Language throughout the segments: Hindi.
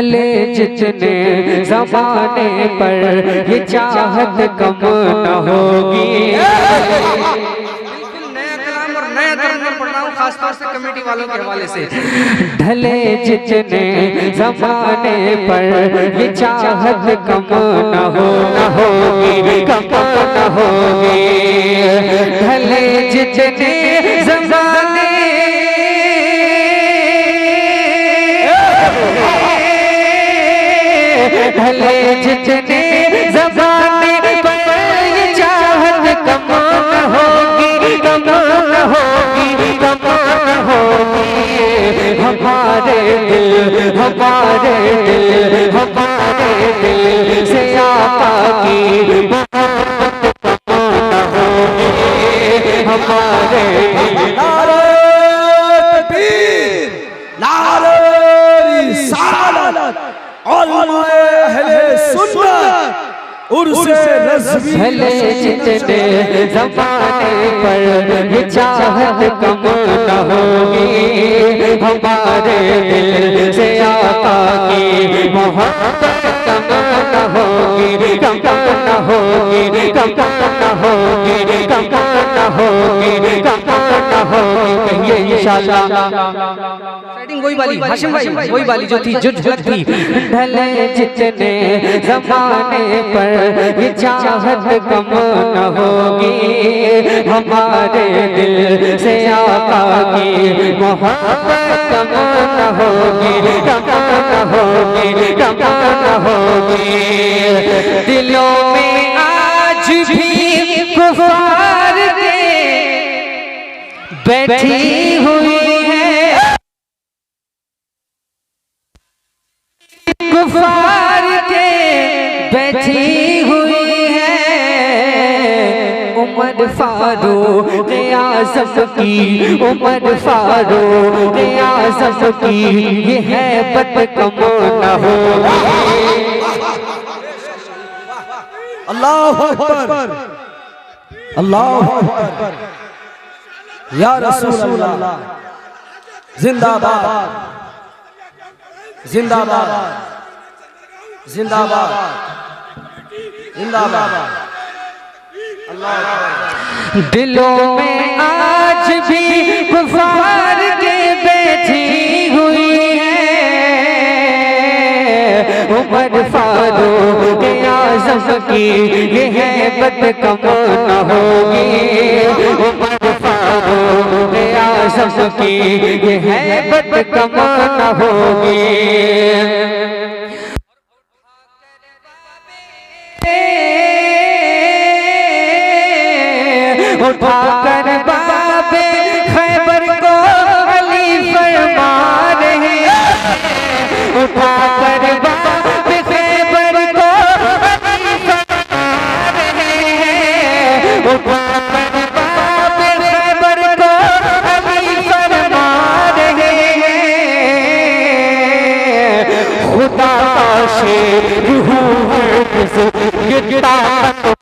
ढले जितने ज़माने पर ये चाहत कम न होगी। नया तरंगम पढ़ रहा हूँ खासतौर से कमेटी वालों के हवाले से। ढले जितने ज़माने पर ये चाहत कम न होगी, कम न होगी। ढले जितने ज़माने ढले जितने ज़माने पर ये चाहत कम न होगी, कम न होगी, कम न होगी। हमारे दिल से आका की मोहब्बत कम न होगी। हमारे नारे तकबीर, नारे रिसालत, उलमाए अहले सुन्नत, उर्से रज़वी। ढले जितने ज़माने पर ये चाहत कम न होगी। हमारे दिल से आका की मोहब्बत कम न होगी, कम न होगी, कम न होगी, कम न होगी, कम न होगी। ये इंशाअल्लाह सेटिंग वही वाली हाशिम भाई, वही वाली जो थी, जो झलक थी। ढले जितने ज़माने पर ये चाहत कम न होगी। हमारे दिल से आका की मोहब्बत कम न होगी, कम न होगी, कम न होगी। दिलों में आज भी कुफार के बैठी हुई है, कुफार के बैठी हुई है। उमर फारूक आज़म की, उमर फारूक आज़म की ये है बत कम न होगी। अल्लाहु अकबर, अल्लाहु अकबर, या रसूल अल्लाह, जिंदाबाद, जिंदाबाद, जिंदाबाद, जिंदाबाद। दिलों में आज भी कुफार के बैठी हुई है। उमर फारूक आज़म की ये है बत कम न होगी। उमर फारूक आज़म की ये है बत कम न होगी। उठाकर बाबे खैबर को अली फरमा रहे हैं। उठाकर बाबे खैबर को अली फरमा रहे हैं। उठाकर बाबे खैबर को अली फरमा रहे हैं। खुदा का शेर हूँ ये ताकत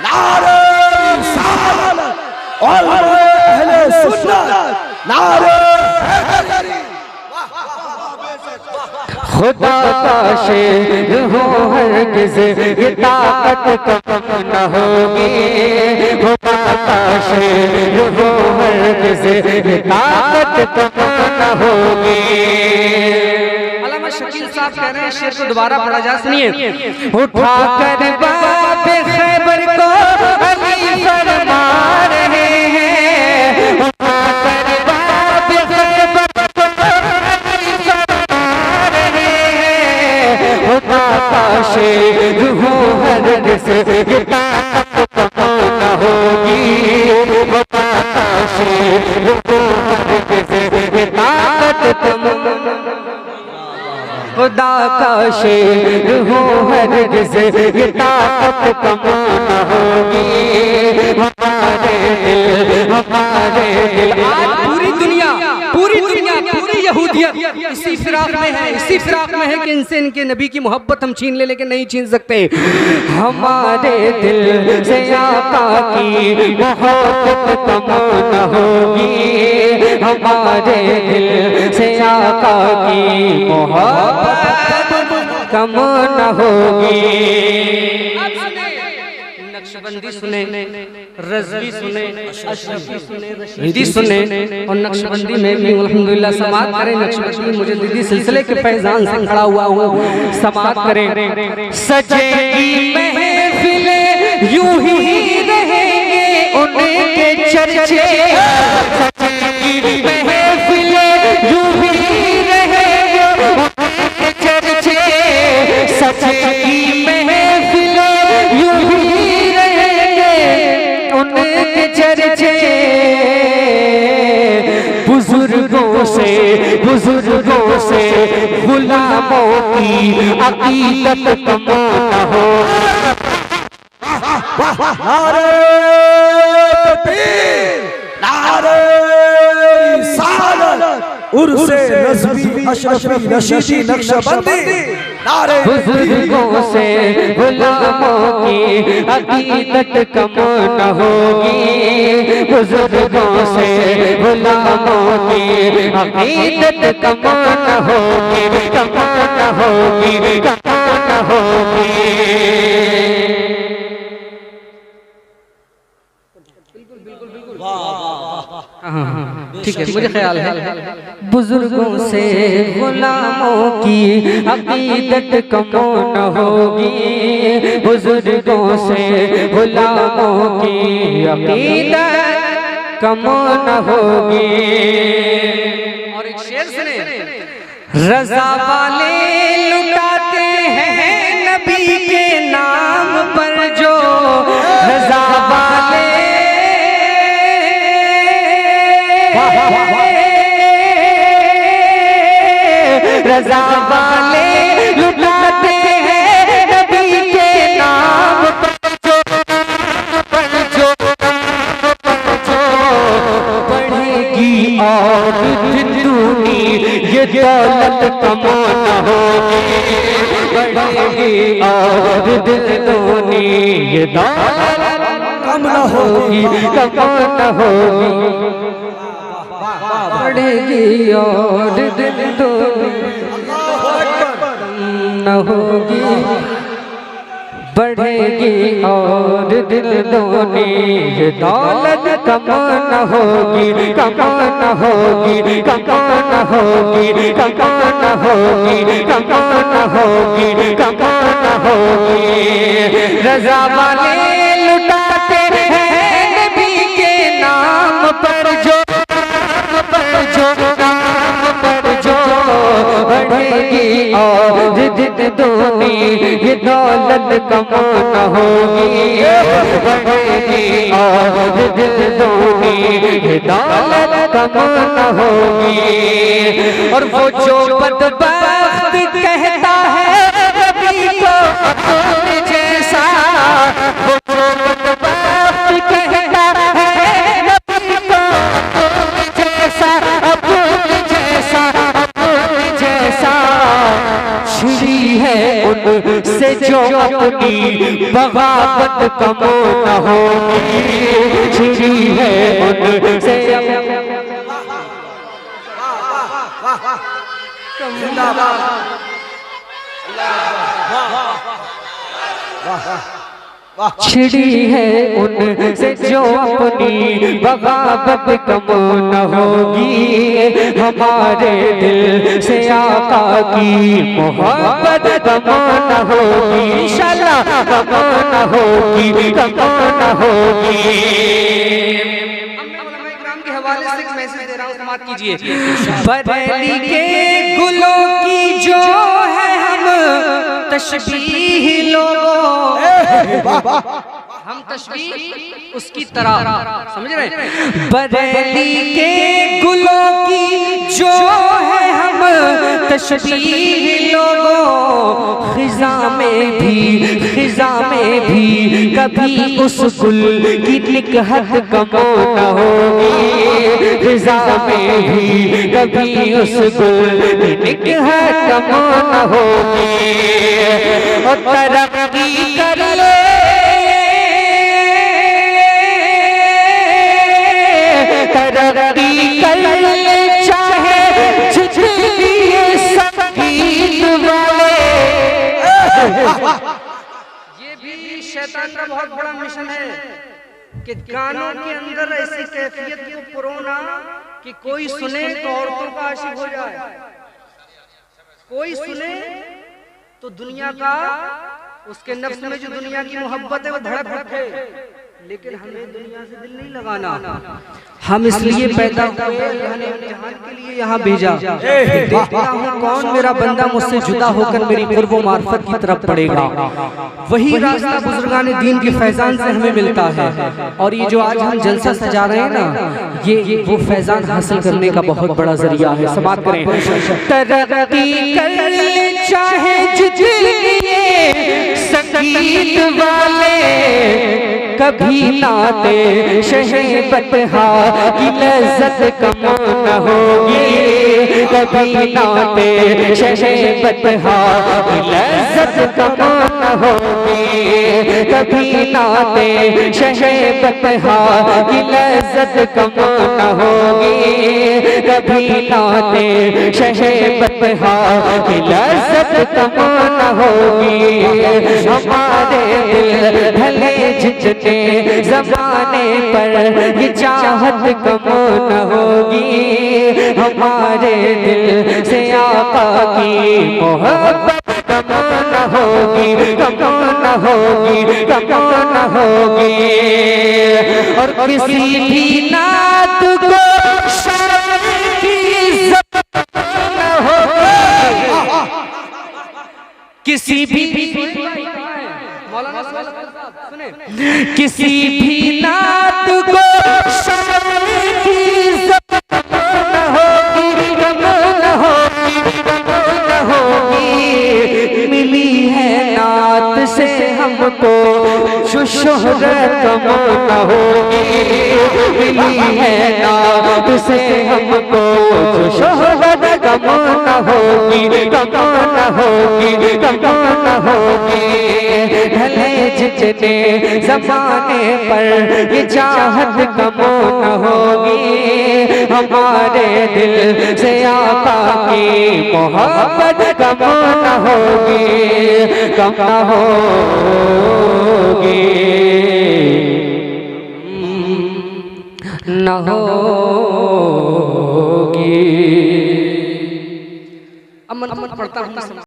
नारे रिसालत, उलमाए अहले सुन्नत, नारे हैदरी। खुदा का शेर हो हरगिज़ ये ताकत कम न होगी। खुदा का शेर हो हरगिज़ ये ताकत कम न होगी। अल्लामा शकील साहब कह रहे हैं, शेर को दोबारा पढ़ा जा, सुनिए। उठाकर बाबे खैबर को अली फरमा रहे हैं। उठाकर बाबे खैबर को अली फरमा रहे हैं। खुदा का शेर हो हरगिज़ ये ताकत कम न होगी। खुदा का शेर हो हरगिज़ ये ताकत कम खुदा का शेर हो हरगिज़ ये ताकत कम न होगी। हमारे दिल आज पूरी दुनिया, पूरी यहूदियत इसी फिराक में है, इसी फिराक में है कि इनसे इनके नबी की मोहब्बत हम छीन ले, लेकिन नहीं छीन सकते। हमारे दिल से आका की मोहब्बत कम न होगी। हमारे दिल से आका की मोहब्बत कम न होगी। नक्शबंदी सुने, रज़वी सुने, अशरफी सुने, रशीदी सुने और नक्शबंदी में भी अल्हम्दुलिल्लाह समाअत करें। नक्शबंदी मुझे दीदी सिलसिले के फैजान से खड़ा हुआ हूँ, समाअत करें। सजेगी महफिलें यूं ही रहेंगे उनके चर्चे, सजेगी महफिलें यूं ही रहेंगे उनके चर्चे, सजेगी महफिलें यूं ही रहेंगे उनके चर्चे। बुजुर्गों से गुलामों की अकीदत कम न हो। नारे तकबीर, नारे रिसालत, उर्से रज़वी अशरफी रशीदी नक्शबंदी, नारे बुजुर्गों से गुलामों की अकीदत कम न होगी, बुजुर्गों से गुलामों की अकीदत कम न होगी, कम न होगी, कम न होगी। ठीक है, मुझे ख्याल है बुजुर्गों से गुलामों की अकीदत कम न होगी, बुजुर्गों से गुलामों की अकीदत कम न होगी। और एक शेर सुने, रज़ा वाले लुटाते हैं नबी के नाम पर जो, रज़ा वाले रज़ा वाले लुटाते हैं नबी के नाम पर जो, बढ़ेगी और दुनी ये दौलत कम न होगी, बढ़ेगी और दुनी ये दौलत कम न होगी, कम न होगी, बढ़ेगी और दुनी न होगी, बढ़ेगी और दिल दोनी ये दौलत कम न होगी, कम न होगी, कम न होगी, कम न होगी, कम न होगी, कम न होगी। रज़ा वाले लुटाते हैं नबी के नाम पर जो, बढ़ेगी और जिद दोनी ये दौलत कम न होगी, बढ़ेगी और जिद दोनी ये दौलत कम न होगी। और वो जो बदबख्त कहता है नबी को अपने जैसा, वो जो बदबख्त कहता है नबी को अपने जैसा, अपने जैसा, अपने जैसा, छिड़ी है उनसे जो अपनी बगावत कम न होगी, छिड़ी है उनसे छिड़ी है उनसे जो अपनी बगावत कम न होगी, हमारे दिल से आका की मोहब्बत कम न होगी, इंशाअल्लाह कम न होगी, कम न होगी। के हवाले से एक मैसेज दे रहा हूँ, समाअत कीजिए। बरेली के गुलों की जो है हम तशबीह लोगों, हम तशबीह उसकी तरह, समझ रहे हैं? बरेली के गुलों की जो है हम तशबीह लोगों, खिजा में भी कभी उस गुल की निकहत कम न होगी, खिजा में भी कभी उस गुल की निकहत कम न होगी। और तरक्की कर ले तरक्की कर ले कि गानों के अंदर ऐसी कैफियत को पुरोना कि कोई सुने तो औरतों का आशिक हो जाए, कोई सुने तो दुनिया का, उसके नफ्स में जो दुनिया की मोहब्बत है वो धड़क उठे। लेकिन हमें दुनिया से दिल नहीं लगाना, हम इसलिए पैदा हुए, अल्लाह ने इम्तिहान के लिए यहाँ भेजा। देखता हूँ कौन मेरा बंदा मुझसे जुदा होकर मेरी कुर्ब व मार्फत की तरफ पड़ेगा। वही रास्ता बुजुर्गान दीन के फैजान से हमें मिलता है। और ये जो आज हम जलसा सजा रहे हैं ना, ये वो फैजान हासिल करने का बहुत बड़ा जरिया है। समाप्त करें। तरक्की कर चाहे जितनी संगीत वाले, कभी नाते शहबतहा की लज्जत कम न होगी, कभी नाते शहबतहा की लज्जत कम न होगी, कभी नाते शहबतहा की लज्जत कम न होगी, कभी नाते शहबतहा की लज्जत कम न होगी। हमारे दिल भले जितने ज़माने पर ये चाहत कम न होगी, हमारे दिल से आका की मोहब्बत कम न होगी, कम न होगी, कम न होगी। और किसी भी नात को शर्म की इज्जत न होगी, किसी भी किसी भी नात को शर्म की इज्जत न होगी, कम न होगी, कम न होगी। मिली है नात से हमको शोहरत कम न होगी, मिली है नात से हमको शोहरत कम न होगी, कम न होगी, कम न होगी। भले जितने ज़माने पर ये चाहत कम न होगी, हमारे दिल से आका की मोहब्बत कम न होगी, कम न होगी, न होगी। अब मन पड़ता हूँ।